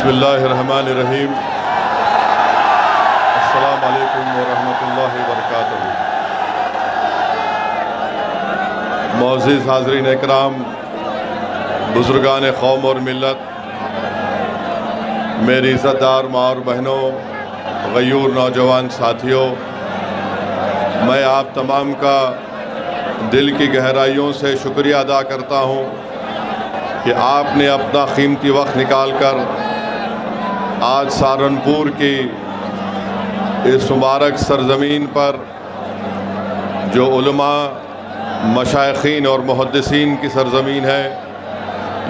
बिस्मिल्लाहिर्रहमानिर्रहीम। अस्सलामु अलैकुम वरहमतुल्लाहि वबरकातुहू। मुअज़्ज़िज़ हाज़रीन इकराम, बुज़ुर्गान क़ौम और मिल्लत, मेरी इज़्ज़तदार माँ और बहनों, ग़यूर नौजवान साथियों, मैं आप तमाम का दिल की गहराइयों से शुक्रिया अदा करता हूँ कि आपने अपना कीमती वक्त निकाल कर आज सहारनपुर की इस मुबारक सरज़मीन पर, जो उलमा, मशाइखीन और मुहद्दिसीन की सरज़मीन है,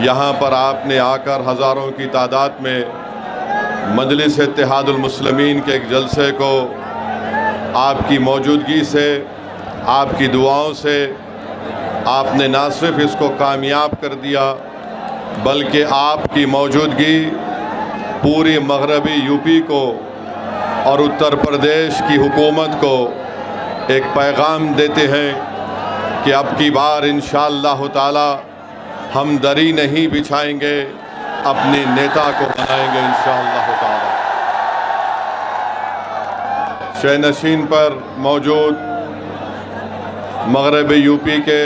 यहाँ पर आपने आकर हज़ारों की तादाद में मजलिस इत्तेहादुल मुस्लिमीन के एक जलसे को आपकी मौजूदगी से, आपकी दुआओं से आपने ना सिर्फ इसको कामयाब कर दिया, बल्कि आपकी मौजूदगी पूरी मगरबी यूपी को और उत्तर प्रदेश की हुकूमत को एक पैगाम देते हैं कि अब की बार इंशाअल्लाह ताला हम दरी नहीं बिछाएंगे, अपने नेता को बनाएंगे इंशाअल्लाह ताला। शहनशीन पर मौजूद मगरबी यूपी के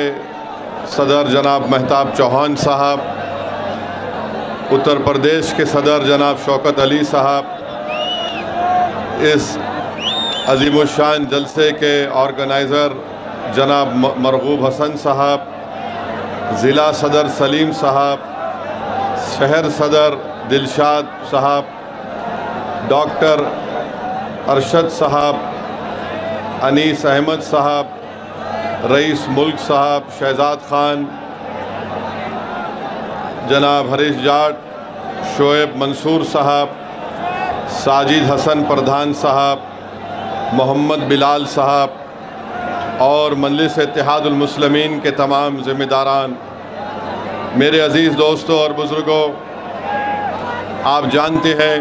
सदर जनाब महताब चौहान साहब, उत्तर प्रदेश के सदर जनाब शौकत अली साहब, इस अज़ीमुश्शान जलसे के ऑर्गेनाइज़र जनाब मरगूब हसन साहब, ज़िला सदर सलीम साहब, शहर सदर दिलशाद साहब, डॉक्टर अरशद साहब, अनीस अहमद साहब, रईस मुल्क साहब, शहजाद खान, जनाब हरीश जाट, शोएब मंसूर साहब, साजिद हसन प्रधान साहब, मोहम्मद बिलाल साहब और मजलिस इत्तेहादुल मुस्लिमीन के तमाम ज़िम्मेदारान, मेरे अज़ीज़ दोस्तों और बुज़ुर्गों, आप जानते हैं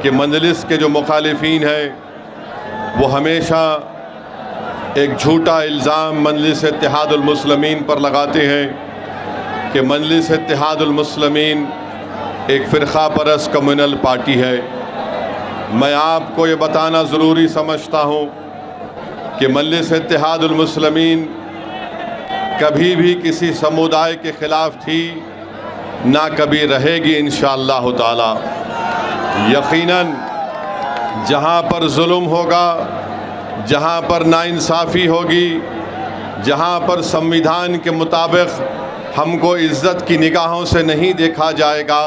कि मजलिस के जो मुखालिफीन हैं वो हमेशा एक झूठा इल्ज़ाम मजलिस इत्तेहादुल मुस्लिमीन पर लगाते हैं कि मजलिस इत्तेहादुल मुस्लिमीन एक फ़िरक़ा परस्त कम्युनल पार्टी है। मैं आपको ये बताना ज़रूरी समझता हूँ कि मजलिस इत्तेहादुल मुस्लिमीन कभी भी किसी समुदाय के ख़िलाफ़ थी, ना कभी रहेगी इंशाअल्लाह ताला। यकीनन जहाँ पर जुल्म होगा, जहाँ पर नाइंसाफ़ी होगी, जहाँ पर संविधान के मुताबिक हमको इज़्ज़त की निगाहों से नहीं देखा जाएगा,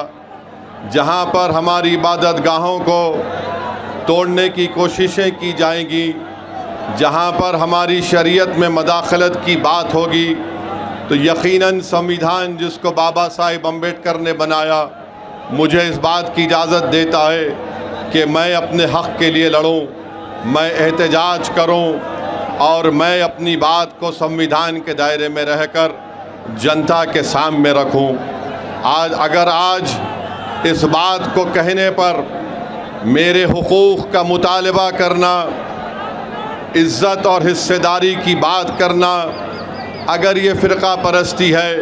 जहाँ पर हमारी इबादत गाहों को तोड़ने की कोशिशें की जाएंगी, जहाँ पर हमारी शरीयत में मदाखलत की बात होगी, तो यकीनन संविधान जिसको बाबा साहिब अम्बेडकर ने बनाया, मुझे इस बात की इजाज़त देता है कि मैं अपने हक़ के लिए लड़ूं, मैं एहतजाज करूं और मैं अपनी बात को संविधान के दायरे में रहकर जनता के सामने रखूं। आज इस बात को कहने पर मेरे हुकूक़ का मुतालबा करना, इज़्ज़त और हिस्सेदारी की बात करना, अगर ये फ़िरक़ा परस्ती है,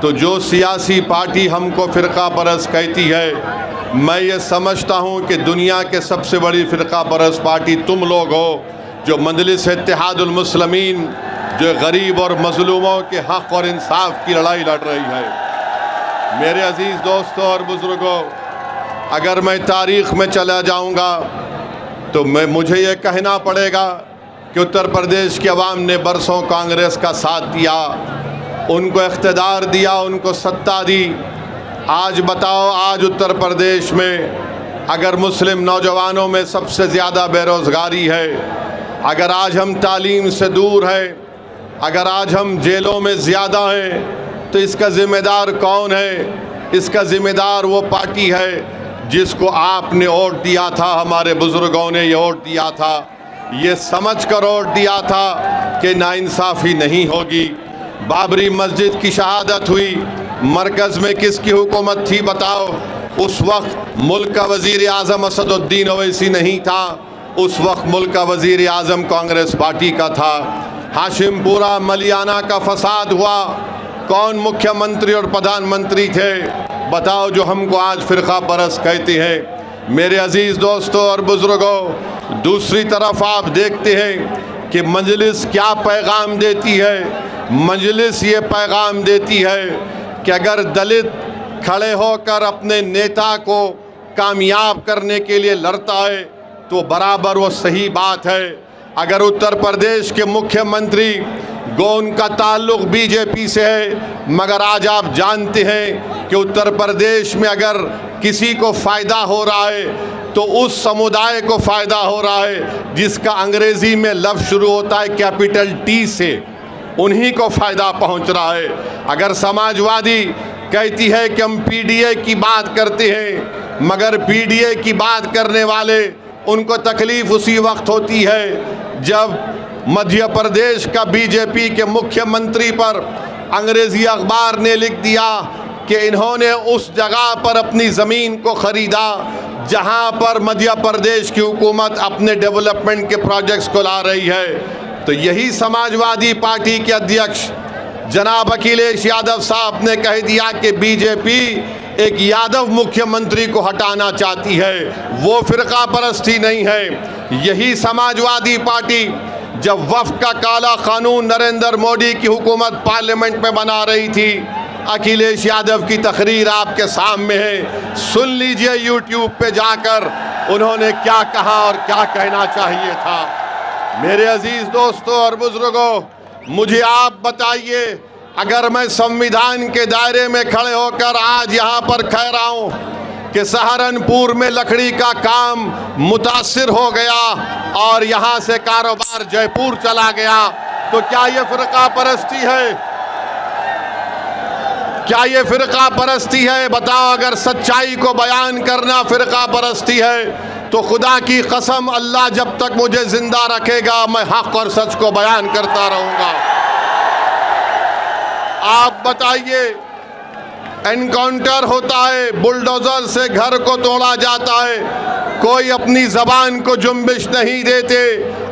तो जो सियासी पार्टी हमको फ़िरक़ा परस्त कहती है, मैं ये समझता हूँ कि दुनिया के सबसे बड़ी फ़िरक़ा परस्त पार्टी तुम लोग हो, जो मजलिस इत्तेहादुल मुस्लिमीन, जो गरीब और मज़लूमों के हक़ और इंसाफ की लड़ाई लड़ रही है। मेरे अज़ीज़ दोस्तों और बुज़ुर्गों, अगर मैं तारीख़ में चला जाऊँगा तो मुझे ये कहना पड़ेगा कि उत्तर प्रदेश की आवाम ने बरसों कांग्रेस का साथ दिया, उनको इख्तिदार दिया, उनको सत्ता दी। आज बताओ, आज उत्तर प्रदेश में अगर मुस्लिम नौजवानों में सबसे ज़्यादा बेरोज़गारी है, अगर आज हम तालीम से दूर हैं, अगर आज हम जेलों में ज़्यादा हैं, तो इसका ज़िम्मेदार कौन है? इसका ज़िम्मेदार वो पार्टी है जिसको आपने वोट दिया था, हमारे बुज़ुर्गों ने ये वोट दिया था, ये समझ कर वोट दिया था कि नाइंसाफ़ी नहीं होगी। बाबरी मस्जिद की शहादत हुई, मरकज़ में किसकी हुकूमत थी बताओ? उस वक्त मुल्क का वज़ीर आज़म असदुद्दीन ओवैसी नहीं था, उस वक्त मुल्क का वज़ीर आज़म कांग्रेस पार्टी का था। हाशिमपुरा मलियाना का फसाद हुआ, कौन मुख्यमंत्री और प्रधानमंत्री थे बताओ जो हमको आज फ़िरका परस्त कहते हैं। मेरे अजीज़ दोस्तों और बुज़ुर्गों, दूसरी तरफ आप देखते हैं कि मजलिस क्या पैगाम देती है। मजलिस ये पैगाम देती है कि अगर दलित खड़े होकर अपने नेता को कामयाब करने के लिए लड़ता है तो बराबर वो सही बात है। अगर उत्तर प्रदेश के मुख्यमंत्री गो उनका ताल्लुक़ बीजेपी से है, मगर आज आप जानते हैं कि उत्तर प्रदेश में अगर किसी को फ़ायदा हो रहा है तो उस समुदाय को फ़ायदा हो रहा है जिसका अंग्रेज़ी में लफ्ज़ शुरू होता है कैपिटल टी से, उन्हीं को फ़ायदा पहुंच रहा है। अगर समाजवादी कहती है कि हम पीडीए की बात करते हैं, मगर पीडीए की बात करने वाले उनको तकलीफ़ उसी वक्त होती है जब मध्य प्रदेश का बीजेपी के मुख्यमंत्री पर अंग्रेज़ी अखबार ने लिख दिया कि इन्होंने उस जगह पर अपनी ज़मीन को ख़रीदा जहां पर मध्य प्रदेश की हुकूमत अपने डेवलपमेंट के प्रोजेक्ट्स को ला रही है। तो यही समाजवादी पार्टी के अध्यक्ष जनाब अखिलेश यादव साहब ने कह दिया कि बीजेपी एक यादव मुख्यमंत्री को हटाना चाहती है, वो फ़िरका परस्ती नहीं है। यही समाजवादी पार्टी जब वफ़्द का काला कानून नरेंद्र मोदी की हुकूमत पार्लियामेंट में बना रही थी, अखिलेश यादव की तकरीर आपके सामने है, सुन लीजिए यूट्यूब पे जाकर उन्होंने क्या कहा और क्या कहना चाहिए था। मेरे अजीज़ दोस्तों और बुज़ुर्गों, मुझे आप बताइए, अगर मैं संविधान के दायरे में खड़े होकर आज यहाँ पर कह रहा हूँ कि सहारनपुर में लकड़ी का काम मुतासिर हो गया और यहाँ से कारोबार जयपुर चला गया, तो क्या ये फ़िरका परस्ती है? क्या ये फ़िरका परस्ती है? बताओ, अगर सच्चाई को बयान करना फ़िरका परस्ती है तो खुदा की कसम अल्लाह जब तक मुझे ज़िंदा रखेगा मैं हक़ और सच को बयान करता रहूँगा। आप बताइए, एनकाउंटर होता है, बुलडोज़र से घर को तोड़ा जाता है, कोई अपनी ज़बान को जुम्बिश नहीं देते,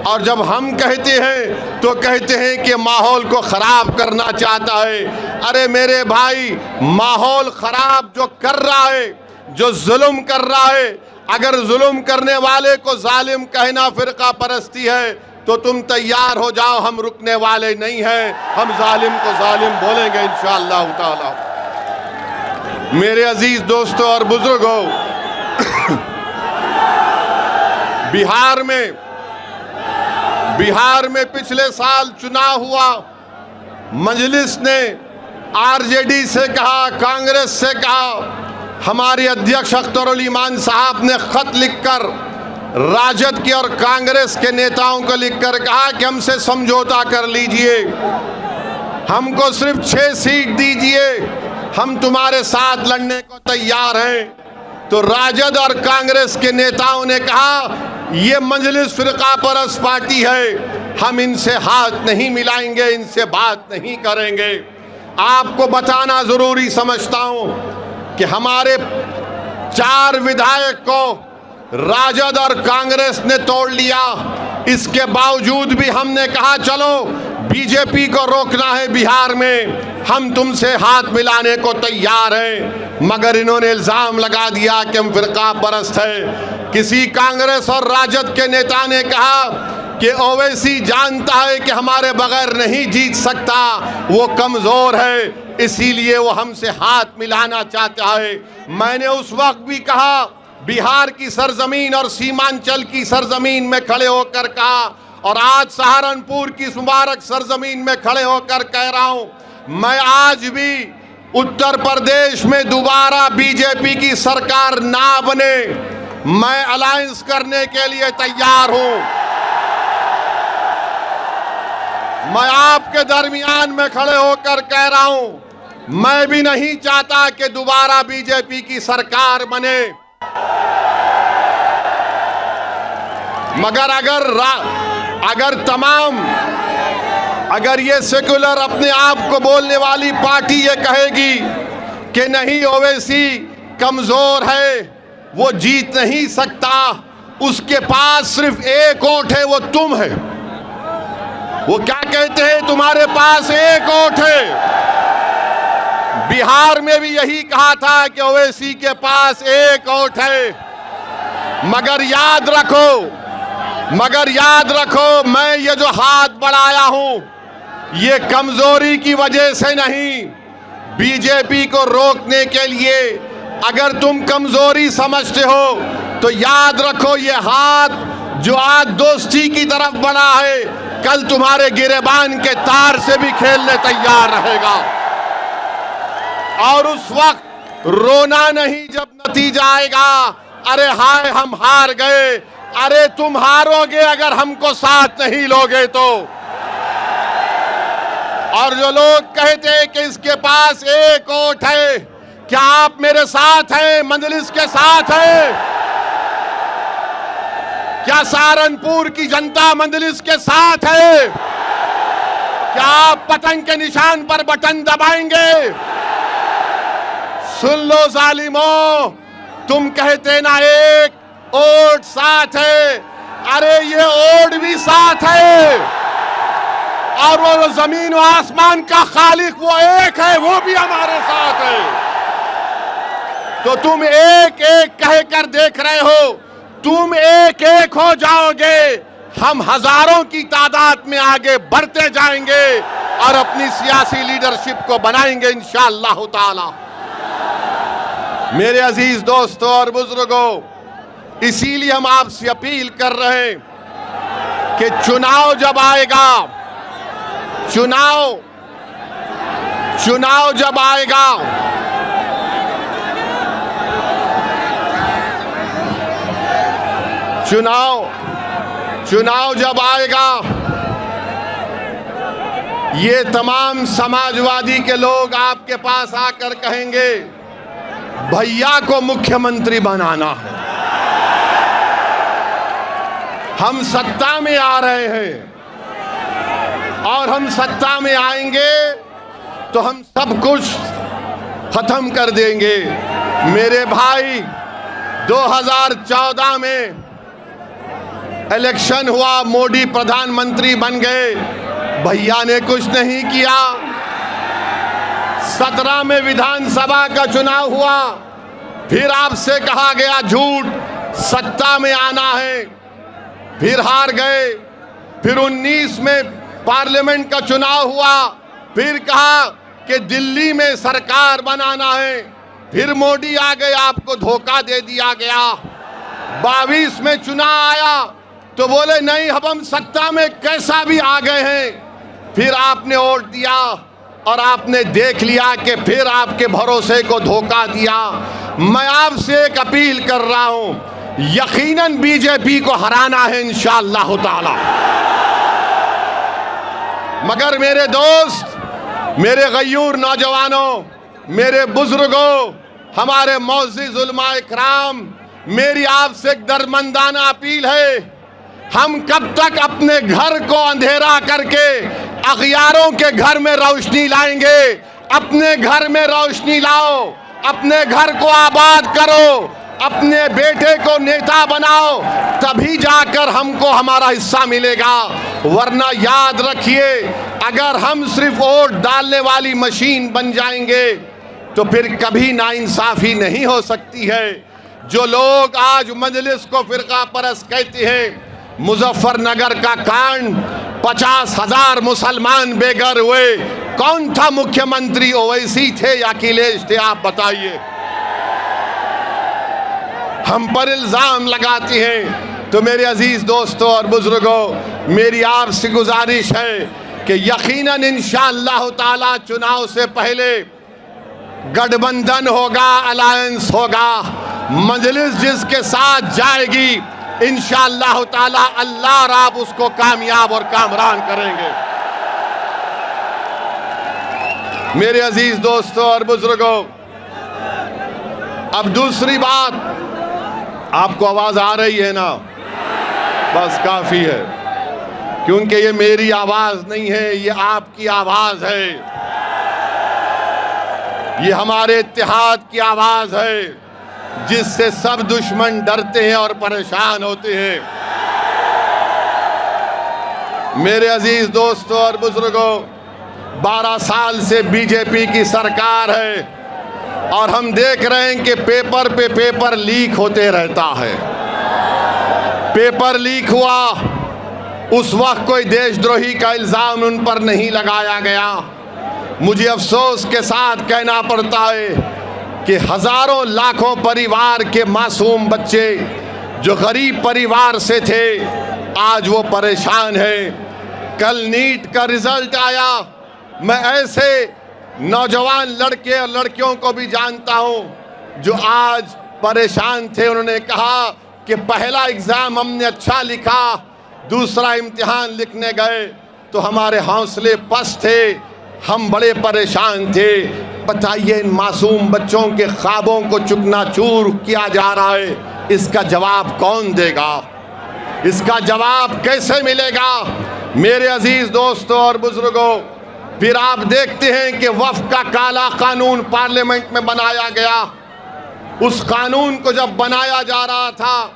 और जब हम कहते हैं तो कहते हैं कि माहौल को ख़राब करना चाहता है। अरे मेरे भाई, माहौल ख़राब जो कर रहा है, जो जुल्म कर रहा है, अगर जुल्म करने वाले को जालिम कहना फ़िरका परस्ती है तो तुम तैयार हो जाओ, हम रुकने वाले नहीं हैं, हम जालिम को जालिम बोलेंगे इंशाअल्लाह ताला। मेरे अजीज दोस्तों और बुजुर्गों, बिहार में पिछले साल चुनाव हुआ, मजलिस ने आरजेडी से कहा, कांग्रेस से कहा, हमारे अध्यक्ष अख्तरुल ईमान साहब ने खत लिखकर राजद के और कांग्रेस के नेताओं को लिखकर कहा कि हमसे समझौता कर लीजिए, हमको सिर्फ 6 सीट दीजिए, हम तुम्हारे साथ लड़ने को तैयार हैं। तो राजद और कांग्रेस के नेताओं ने कहा ये मजलिस फ़िरका परस्त पार्टी है, हम इनसे हाथ नहीं मिलाएंगे, इनसे बात नहीं करेंगे। आपको बताना ज़रूरी समझता हूँ कि हमारे 4 विधायक को राजद और कांग्रेस ने तोड़ लिया। इसके बावजूद भी हमने कहा चलो बीजेपी को रोकना है बिहार में, हम तुमसे हाथ मिलाने को तैयार हैं, मगर इन्होंने इल्ज़ाम लगा दिया कि हम फ़िरका परस्त है। किसी कांग्रेस और राजद के नेता ने कहा कि ओवैसी जानता है कि हमारे बगैर नहीं जीत सकता, वो कमज़ोर है, इसीलिए वो हमसे हाथ मिलाना चाहता है। मैंने उस वक्त भी कहा, बिहार की सरजमीन और सीमांचल की सरजमीन में खड़े होकर कहा, और आज सहारनपुर की मुबारक सरजमीन में खड़े होकर कह रहा हूं, मैं आज भी उत्तर प्रदेश में दोबारा बीजेपी की सरकार ना बने, मैं अलायंस करने के लिए तैयार हूं। मैं आपके दरमियान में खड़े होकर कह रहा हूं, मैं भी नहीं चाहता कि दोबारा बीजेपी की सरकार बने, मगर अगर ये सेकुलर अपने आप को बोलने वाली पार्टी ये कहेगी कि नहीं ओवैसी कमजोर है, वो जीत नहीं सकता, उसके पास सिर्फ एक वोट है, वो तुम है। वो क्या कहते हैं, तुम्हारे पास एक वोट है, बिहार में भी यही कहा था कि ओवैसी के पास एक वोट है। मगर याद रखो मैं ये जो हाथ बढ़ाया हूं ये कमजोरी की वजह से नहीं, बीजेपी को रोकने के लिए। अगर तुम कमजोरी समझते हो तो याद रखो ये हाथ जो आज दोस्ती की तरफ बढ़ा है कल तुम्हारे गिरेबान के तार से भी खेलने तैयार रहेगा। और उस वक्त रोना नहीं जब नतीजा आएगा, अरे हाय हम हार गए। अरे तुम हारोगे अगर हमको साथ नहीं लोगे तो। और जो लोग कहते हैं कि इसके पास एक वोट है, क्या आप मेरे साथ हैं, मजलिस के साथ हैं? क्या सहारनपुर की जनता मजलिस के साथ है? क्या आप पतंग के निशान पर बटन दबाएंगे? सुन लो जालिमों, तुम कहते ना एक वोट साथ है, अरे ये वोट भी साथ है। और वो जमीन और आसमान का खालिक वो एक है, वो भी हमारे साथ है। तो तुम एक एक कहकर देख रहे हो, तुम एक एक हो जाओगे, हम हजारों की तादाद में आगे बढ़ते जाएंगे और अपनी सियासी लीडरशिप को बनाएंगे इंशाअल्लाह ताला। मेरे अजीज दोस्तों और बुजुर्गों, इसीलिए हम आपसे अपील कर रहे हैं कि चुनाव जब आएगा, चुनाव जब आएगा, चुनाव जब आएगा, ये तमाम समाजवादी के लोग आपके पास आकर कहेंगे भैया को मुख्यमंत्री बनाना है, हम सत्ता में आ रहे हैं और हम सत्ता में आएंगे तो हम सब कुछ खत्म कर देंगे। मेरे भाई 2014 में इलेक्शन हुआ, मोदी प्रधानमंत्री बन गए, भैया ने कुछ नहीं किया। 17 में विधानसभा का चुनाव हुआ, फिर आपसे कहा गया झूठ, सत्ता में आना है, फिर हार गए। फिर 19 में पार्लियामेंट का चुनाव हुआ, फिर कहा कि दिल्ली में सरकार बनाना है, फिर मोदी आ गए, आपको धोखा दे दिया गया। 22 में चुनाव आया तो बोले नहीं अब हम सत्ता में कैसा भी आ गए हैं, फिर आपने वोट दिया और आपने देख लिया कि फिर आपके भरोसे को धोखा दिया। मैं आपसे एक अपील कर रहा हूं, यकीनन बीजेपी को हराना है इंशाअल्लाह ताला। मगर मेरे दोस्त, मेरे गयूर नौजवानों, मेरे बुजुर्गों, हमारे मुअज़्ज़िज़ उलमाए किराम, मेरी आपसे एक दर्दमंदाना अपील है, हम कब तक अपने घर को अंधेरा करके अग़ियारों के घर में रोशनी लाएंगे? अपने घर में रोशनी लाओ, अपने घर को आबाद करो, अपने बेटे को नेता बनाओ, तभी जाकर हमको हमारा हिस्सा मिलेगा। वरना याद रखिए, अगर हम सिर्फ वोट डालने वाली मशीन बन जाएंगे तो फिर कभी नाइंसाफी नहीं हो सकती है। जो लोग आज मजलिस को फिरका परस्त कहते हैं, मुजफ्फरनगर का कांड, 50,000 मुसलमान बेघर हुए, कौन था मुख्यमंत्री? ओवैसी थे या अखिलेश थे? आप बताइए। हम पर इल्जाम लगाती हैं। तो मेरे अजीज दोस्तों और बुजुर्गों, मेरी आपसे गुजारिश है कि यकीनन इंशाअल्लाह ताला चुनाव से पहले गठबंधन होगा, अलायंस होगा। मजलिस जिसके साथ जाएगी इंशाअल्लाह ताला अल्लाह राब उसको कामयाब और कामरान करेंगे। मेरे अजीज दोस्तों और बुजुर्गों, अब दूसरी बात, आपको आवाज आ रही है ना? बस काफी है, क्योंकि ये मेरी आवाज नहीं है, ये आपकी आवाज है, ये हमारे इत्तेहाद की आवाज है, जिससे सब दुश्मन डरते हैं और परेशान होते हैं। मेरे अजीज दोस्तों और बुजुर्गों, 12 साल से बीजेपी की सरकार है और हम देख रहे हैं कि पेपर पे पेपर लीक होते रहता है। पेपर लीक हुआ, उस वक्त कोई देशद्रोही का इल्ज़ाम उन पर नहीं लगाया गया। मुझे अफसोस के साथ कहना पड़ता है कि हज़ारों लाखों परिवार के मासूम बच्चे जो गरीब परिवार से थे, आज वो परेशान हैं। कल नीट का रिजल्ट आया, मैं ऐसे नौजवान लड़के और लड़कियों को भी जानता हूं जो आज परेशान थे। उन्होंने कहा कि पहला एग्ज़ाम हमने अच्छा लिखा, दूसरा इम्तिहान लिखने गए तो हमारे हौसले पस्त थे, हम बड़े परेशान थे। बताइए, इन मासूम बच्चों के ख्वाबों को चुकनाचूर किया जा रहा है, इसका जवाब कौन देगा? इसका जवाब कैसे मिलेगा? मेरे अजीज दोस्तों और बुजुर्गों, फिर आप देखते हैं कि वक्फ का काला कानून पार्लियामेंट में बनाया गया। उस कानून को जब बनाया जा रहा था,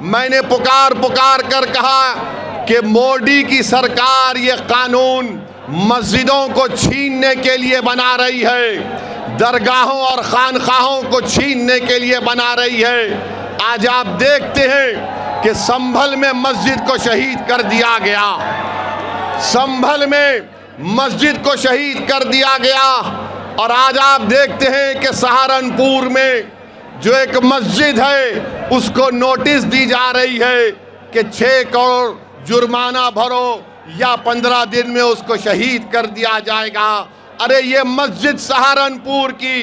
मैंने पुकार कर कहा कि मोदी की सरकार ये कानून मस्जिदों को छीनने के लिए बना रही है, दरगाहों और खानखाहों को छीनने के लिए बना रही है। आज आप देखते हैं कि संभल में मस्जिद को शहीद कर दिया गया, संभल में मस्जिद को शहीद कर दिया गया। और आज आप देखते हैं कि सहारनपुर में जो एक मस्जिद है उसको नोटिस दी जा रही है कि 6 करोड़ जुर्माना भरो या 15 दिन में उसको शहीद कर दिया जाएगा। अरे ये मस्जिद सहारनपुर की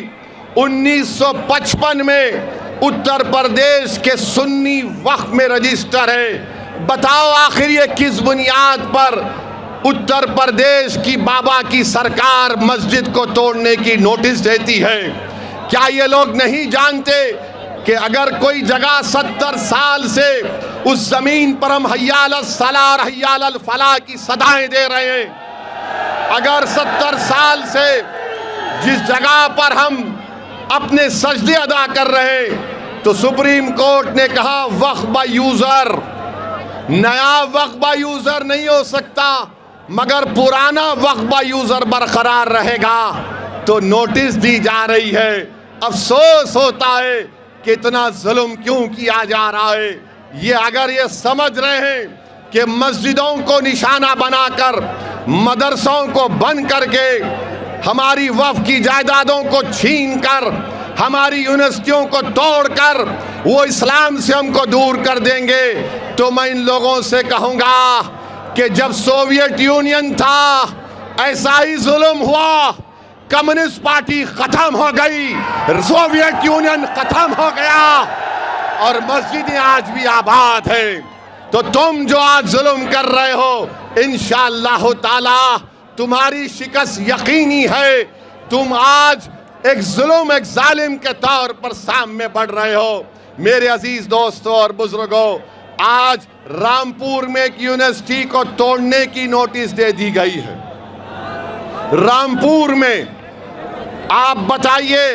1955 में उत्तर प्रदेश के सुन्नी वक्फ में रजिस्टर है। बताओ आखिर ये किस बुनियाद पर उत्तर प्रदेश की बाबा की सरकार मस्जिद को तोड़ने की नोटिस देती है? क्या ये लोग नहीं जानते कि अगर कोई जगह 70 साल से उस जमीन पर हम हय्या अलल सलाह और हय्या अलल फलाह की सदाएं दे रहे हैं, अगर 70 साल से जिस जगह पर हम अपने सजदे अदा कर रहे हैं, तो सुप्रीम कोर्ट ने कहा वक्फ बाय यूजर, नया वक्फ बाय यूजर नहीं हो सकता मगर पुराना वक्फ बाय यूजर बरकरार रहेगा। तो नोटिस दी जा रही है। अफसोस होता है कि इतना जुल्म क्यों किया जा रहा है। ये अगर ये समझ रहे हैं कि मस्जिदों को निशाना बनाकर, मदरसों को बंद करके, हमारी वक्फ की जायदादों को छीन कर, हमारी यूनिवर्सिटियों को तोड़कर वो इस्लाम से हमको दूर कर देंगे, तो मैं इन लोगों से कहूँगा कि जब सोवियत यूनियन था ऐसा ही जुल्म हुआ, कम्युनिस्ट पार्टी खत्म हो गई, सोवियत यूनियन खत्म हो गया और मस्जिदें आज भी आबाद है। तो तुम जो आज जुल्म कर रहे हो, इंशाअल्लाह ताला तुम्हारी शिकस्त यकीनी है। तुम आज एक जुल्म, एक जालिम के तौर पर सामने बढ़ रहे हो। मेरे अजीज दोस्तों और बुजुर्गों, आज रामपुर में एक यूनिवर्सिटी को तोड़ने की नोटिस दे दी गई है। रामपुर में आप बताइए,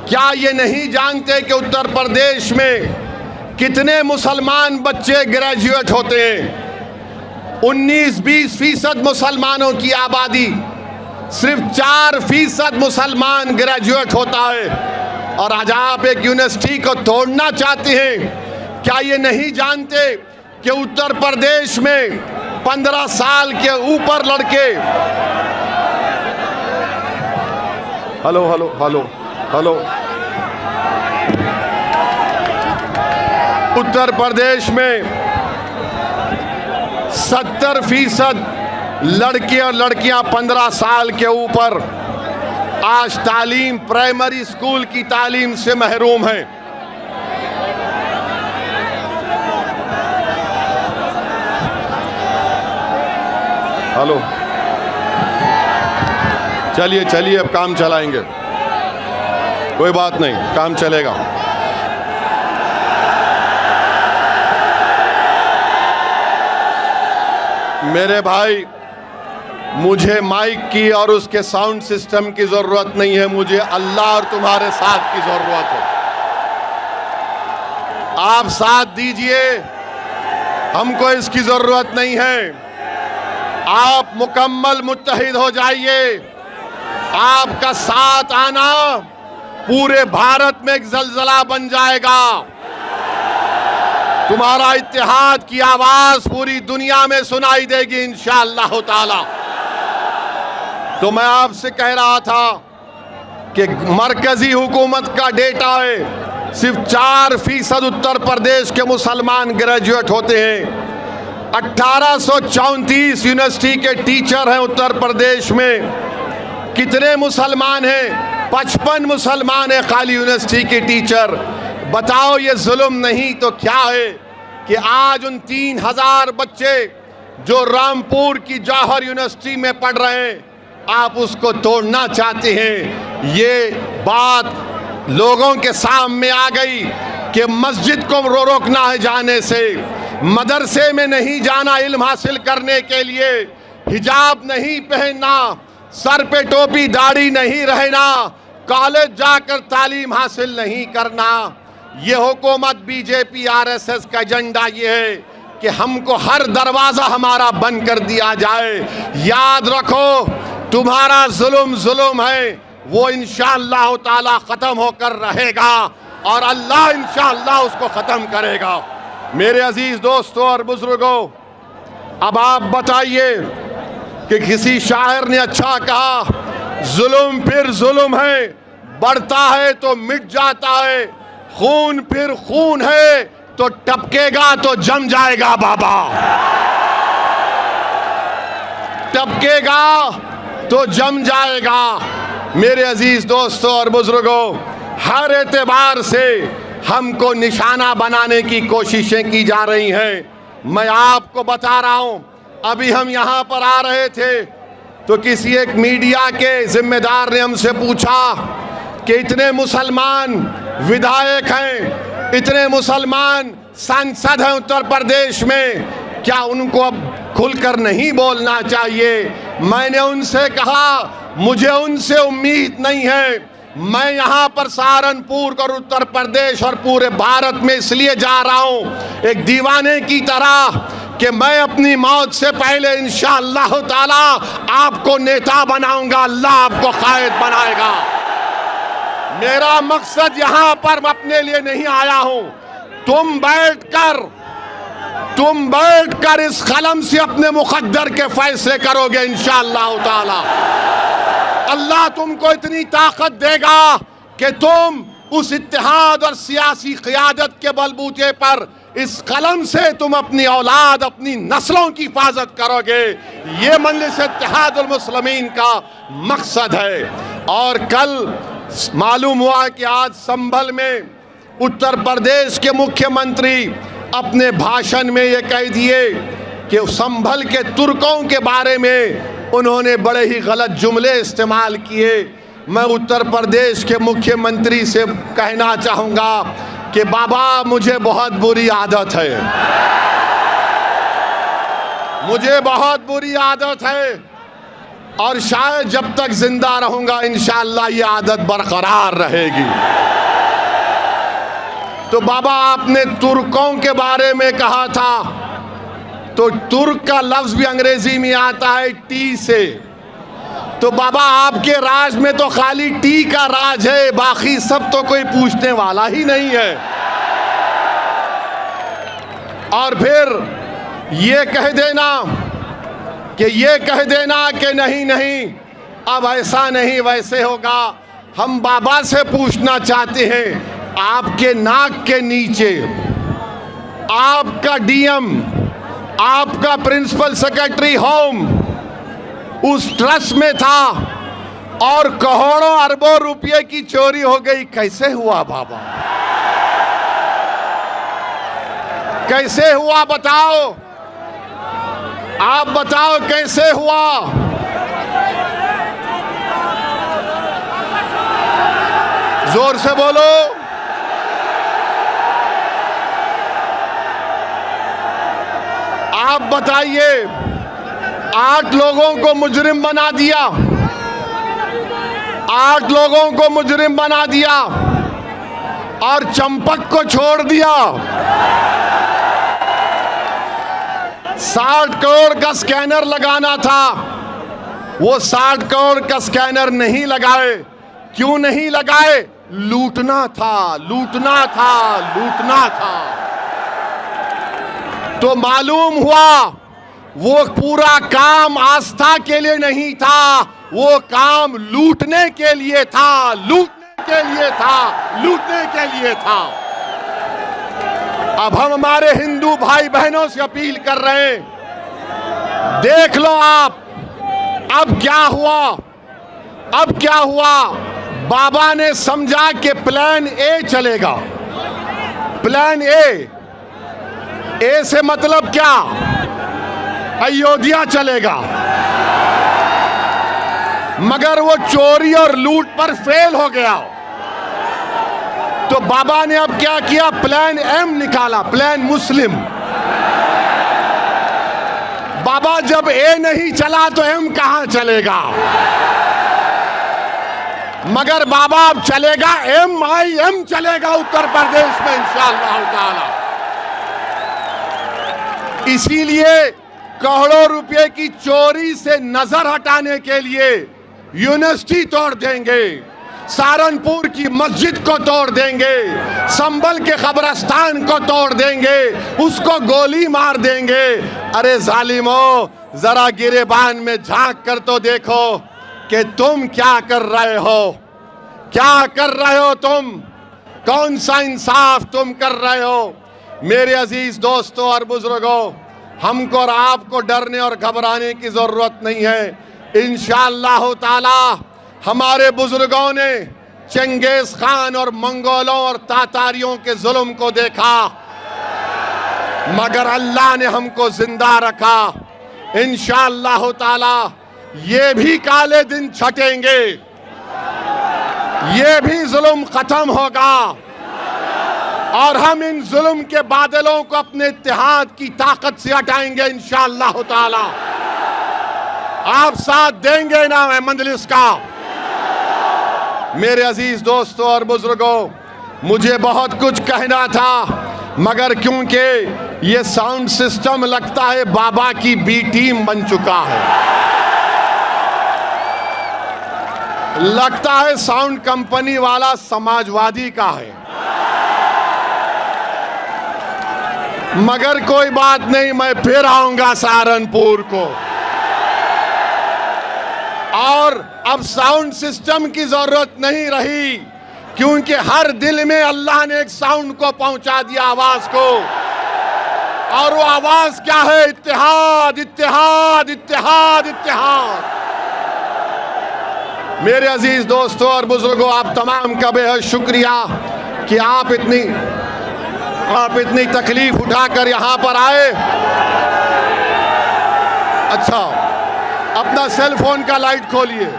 क्या ये नहीं जानते कि उत्तर प्रदेश में कितने मुसलमान बच्चे ग्रेजुएट होते हैं? 19-20% मुसलमानों की आबादी, सिर्फ 4% मुसलमान ग्रेजुएट होता है और आज आप एक यूनिवर्सिटी को तोड़ना चाहते हैं। क्या ये नहीं जानते कि उत्तर प्रदेश में 15 साल के ऊपर लड़के, hello hello hello hello, Uttar Pradesh में 70% लड़के और लड़कियां 15 साल के ऊपर आज तालीम, प्राइमरी स्कूल की तालीम से महरूम हैं। हेलो, चलिए चलिए, अब काम चलाएंगे, कोई बात नहीं, काम चलेगा। मेरे भाई, मुझे माइक की और उसके साउंड सिस्टम की जरूरत नहीं है, मुझे अल्लाह और तुम्हारे साथ की जरूरत है। आप साथ दीजिए, हमको इसकी जरूरत नहीं है। आप मुकम्मल मुत्तहिद हो जाइए। आपका साथ आना पूरे भारत में एक जलजला बन जाएगा। तुम्हारा इत्तेहाद की आवाज पूरी दुनिया में सुनाई देगी इंशाअल्लाह ताला। तो मैं आपसे कह रहा था कि मरकजी हुकूमत का डेटा है सिर्फ 4% उत्तर प्रदेश के मुसलमान ग्रेजुएट होते हैं। 1834 यूनिवर्सिटी के टीचर हैं उत्तर प्रदेश में। कितने मुसलमान हैं? 55 मुसलमान हैं खाली यूनिवर्सिटी के टीचर। बताओ ये जुल्म नहीं तो क्या है कि आज उन 3000 बच्चे जो रामपुर की जौहर यूनिवर्सिटी में पढ़ रहे हैं, आप उसको तोड़ना चाहते हैं। ये बात लोगों के सामने आ गई कि मस्जिद को रोकना है जाने से, मदरसे में नहीं जाना इल्म हासिल करने के लिए, हिजाब नहीं पहनना, सर पे टोपी दाढ़ी नहीं रहना, कॉलेज जाकर तालीम हासिल नहीं करना। ये हुकूमत बीजेपी आरएसएस का एजेंडा ये है कि हमको हर दरवाजा हमारा बंद कर दिया जाए। याद रखो, तुम्हारा जुल्म है वो इंशाअल्लाह ताला खत्म होकर रहेगा और अल्लाह इंशाअल्लाह उसको खत्म करेगा। मेरे अजीज दोस्तों और बुजुर्गों, अब आप बताइए कि किसी शायर ने अच्छा कहा, जुल्म फिर जुल्म है, बढ़ता है तो मिट जाता है, खून फिर खून है तो टपकेगा तो जम जाएगा बाबा, टपकेगा तो जम जाएगा। मेरे अजीज दोस्तों और बुजुर्गों, हर एतबार से हमको निशाना बनाने की कोशिशें की जा रही हैं। मैं आपको बता रहा हूं, अभी हम यहां पर आ रहे थे तो किसी एक मीडिया के जिम्मेदार ने हमसे पूछा कि इतने मुसलमान विधायक हैं, इतने मुसलमान सांसद हैं उत्तर प्रदेश में, क्या उनको अब खुलकर नहीं बोलना चाहिए? मैंने उनसे कहा, मुझे उनसे उम्मीद नहीं है। मैं यहाँ पर सहारनपुर और उत्तर प्रदेश और पूरे भारत में इसलिए जा रहा हूँ एक दीवाने की तरह कि मैं अपनी मौत से पहले इंशाअल्लाह ताला आपको नेता बनाऊंगा, अल्लाह आपको कायद बनाएगा। मेरा मकसद यहाँ पर अपने लिए नहीं आया हूँ। तुम बैठकर इस कलम से अपने मुकद्दर के फैसले करोगे इंशाअल्लाह ताला। अल्लाह तुमको इतनी ताकत देगा कि तुम उस इत्तेहाद और सियासी क़ियादत के बलबूते पर इस कलम से तुम अपनी औलाद, अपनी नस्लों की हिफाजत करोगे। ये मजलिस इत्तेहादुल मुस्लिमीन का मकसद है। और कल मालूम हुआ कि आज संभल में उत्तर प्रदेश के मुख्यमंत्री अपने भाषण में ये कह दिए कि संभल के तुर्कों के बारे में उन्होंने बड़े ही गलत जुमले इस्तेमाल किए। मैं उत्तर प्रदेश के मुख्यमंत्री से कहना चाहूँगा कि बाबा, मुझे बहुत बुरी आदत है, मुझे बहुत बुरी आदत है और शायद जब तक जिंदा रहूँगा इंशाअल्लाह ये आदत बरकरार रहेगी। तो बाबा, आपने तुर्कों के बारे में कहा था, तो तुर्क का लफ्ज भी अंग्रेजी में आता है टी से। तो बाबा, आपके राज में तो खाली टी का राज है, बाकी सब तो कोई पूछने वाला ही नहीं है। और फिर ये कह देना कि नहीं अब ऐसा नहीं वैसे होगा। हम बाबा से पूछना चाहते हैं, आपके नाक के नीचे आपका डीएम, आपका प्रिंसिपल सेक्रेटरी होम उस ट्रस्ट में था और करोड़ों अरबों रुपए की चोरी हो गई। कैसे हुआ बाबा? कैसे हुआ बताओ? आप बताओ कैसे हुआ? जोर से बोलो। आप बताइए। 8 लोगों को मुजरिम बना दिया, 8 लोगों को मुजरिम बना दिया और चंपक को छोड़ दिया। 60 करोड़ का स्कैनर लगाना था, वो 60 करोड़ का स्कैनर नहीं लगाए। क्यों नहीं लगाए? लूटना था, लूटना था, लूटना था। तो मालूम हुआ वो पूरा काम आस्था के लिए नहीं था, वो काम लूटने के लिए था, लूटने के लिए था, लूटने के लिए था। अब हम हमारे हिंदू भाई बहनों से अपील कर रहे हैं, देख लो आप अब क्या हुआ। अब क्या हुआ? बाबा ने समझा कि प्लान ए चलेगा। प्लान ए से मतलब क्या? अयोध्या चलेगा। मगर वो चोरी और लूट पर फेल हो गया। तो बाबा ने अब क्या किया? प्लान एम निकाला, प्लान मुस्लिम। बाबा जब ए नहीं चला तो एम कहां चलेगा? मगर बाबा अब चलेगा MIM चलेगा उत्तर प्रदेश में इंशाअल्लाह ताला। इसीलिए करोड़ों रुपए की चोरी से नजर हटाने के लिए यूनिवर्सिटी तोड़ देंगे, सहारनपुर की मस्जिद को तोड़ देंगे, संभल के कब्रिस्तान को तोड़ देंगे, उसको गोली मार देंगे। अरे जालिमो, जरा गिरेबान में झांक कर तो देखो कि तुम क्या कर रहे हो, क्या कर रहे हो तुम, कौन सा इंसाफ तुम कर रहे हो। मेरे अजीज दोस्तों और बुजुर्गों, हमको और आपको डरने और घबराने की जरूरत नहीं है। इंशाअल्लाह ताला हमारे बुजुर्गों ने चंगेज खान और मंगोलों और तातारियों के जुल्म को देखा, मगर अल्लाह ने हमको जिंदा रखा। इंशाअल्लाह ताला ये भी काले दिन छटेंगे, ये भी जुल्म खत्म होगा और हम इन जुल्म के बादलों को अपने इत्तेहाद की ताकत से हटाएंगे इंशाअल्लाह ताला। आप साथ देंगे ना मंजलिस का? मेरे अजीज दोस्तों और बुजुर्गों, मुझे बहुत कुछ कहना था, मगर क्योंकि ये साउंड सिस्टम लगता है बाबा की बी टीम बन चुका है, लगता है साउंड कंपनी वाला समाजवादी का है। मगर कोई बात नहीं, मैं फिर आऊंगा सहारनपुर को। और अब साउंड सिस्टम की जरूरत नहीं रही, क्योंकि हर दिल में अल्लाह ने एक साउंड को पहुंचा दिया, आवाज को। और वो आवाज क्या है? इत्तेहाद, इत्तेहाद, इत्तेहाद, इत्तेहाद। मेरे अजीज दोस्तों और बुजुर्गों, आप तमाम का बेहद शुक्रिया कि आप इतनी तकलीफ उठाकर यहां पर आए। अच्छा, अपना सेल फोन का लाइट खोलिए,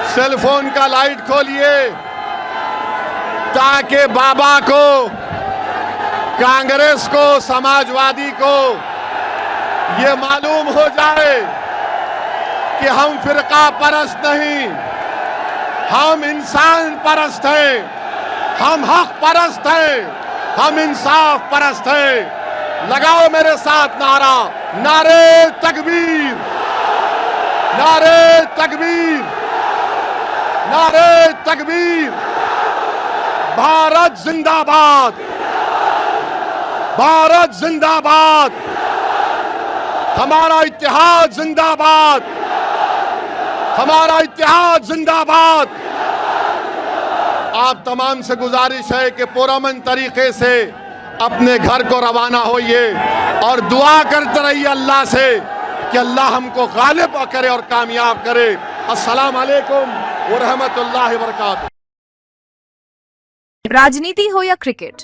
सेल फोन का लाइट खोलिए, ताकि बाबा को, कांग्रेस को, समाजवादी को ये मालूम हो जाए कि हम फिरका परस्त नहीं, हम इंसान परस्त हैं, हम हक परस्त हैं, हम इंसाफ परस्त हैं। लगाओ मेरे साथ नारा, नारे तकबीर, नारे तकबीर, नारे तकबीर। भारत जिंदाबाद, भारत जिंदाबाद, हमारा इत्तेहाद जिंदाबाद, हमारा इत्तेहाद जिंदाबाद। आप तमाम से गुजारिश है कि पुरअमन तरीके से अपने घर को रवाना होइए और दुआ करते रहिए अल्लाह से कि अल्लाह हमको गालिब करे और कामयाब करे। अस्सलाम वालेकुम व रहमतुल्लाहि व बरकातहू। राजनीति हो या क्रिकेट,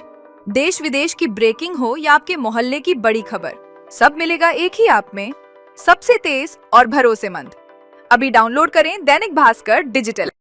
देश विदेश की ब्रेकिंग हो या आपके मोहल्ले की बड़ी खबर, सब मिलेगा एक ही ऐप में, सबसे तेज और भरोसेमंद। अभी डाउनलोड करें दैनिक भास्कर डिजिटल।